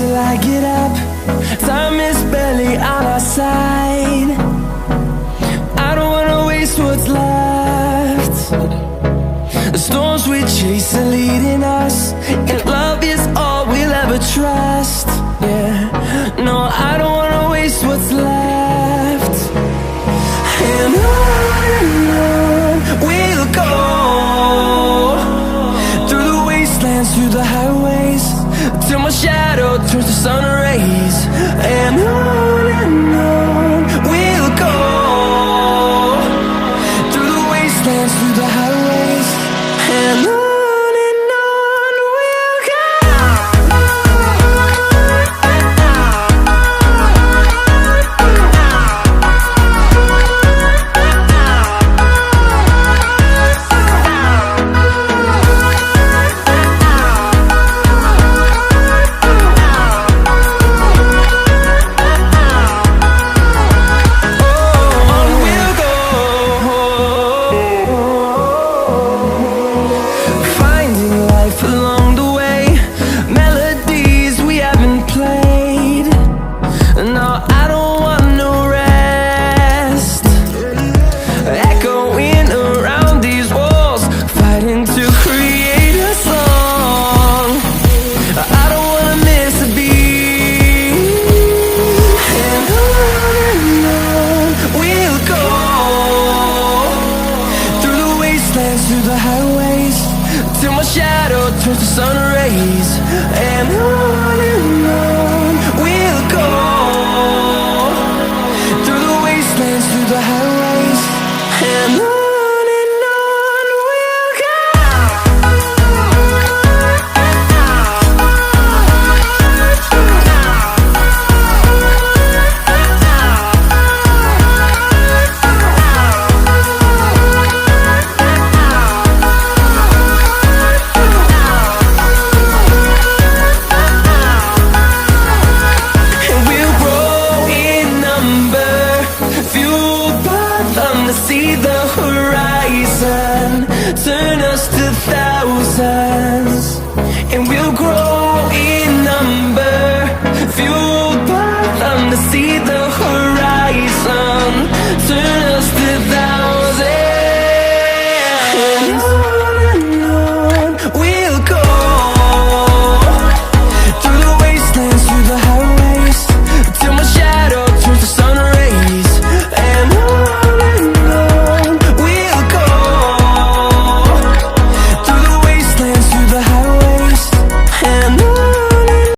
till I get up. Time is barely on our side. I don't wanna waste what's left. The storms we chase are leading us, and love is all we'll ever trust. Yeah, no, I don't wanna waste what's left. And on we'll go, through the wastelands, through the highways, till my shadow turns to sun rays. And on we'll go, through the wastelands, through the highways, and on we'll go. Through the highways, till my shadow turns to sun rays. And on we'll go, through the wastelands, through the highways, and on we'll go. See the horizon, turn us to thousands, and we'll grow in number, fueled by them to see the horizon.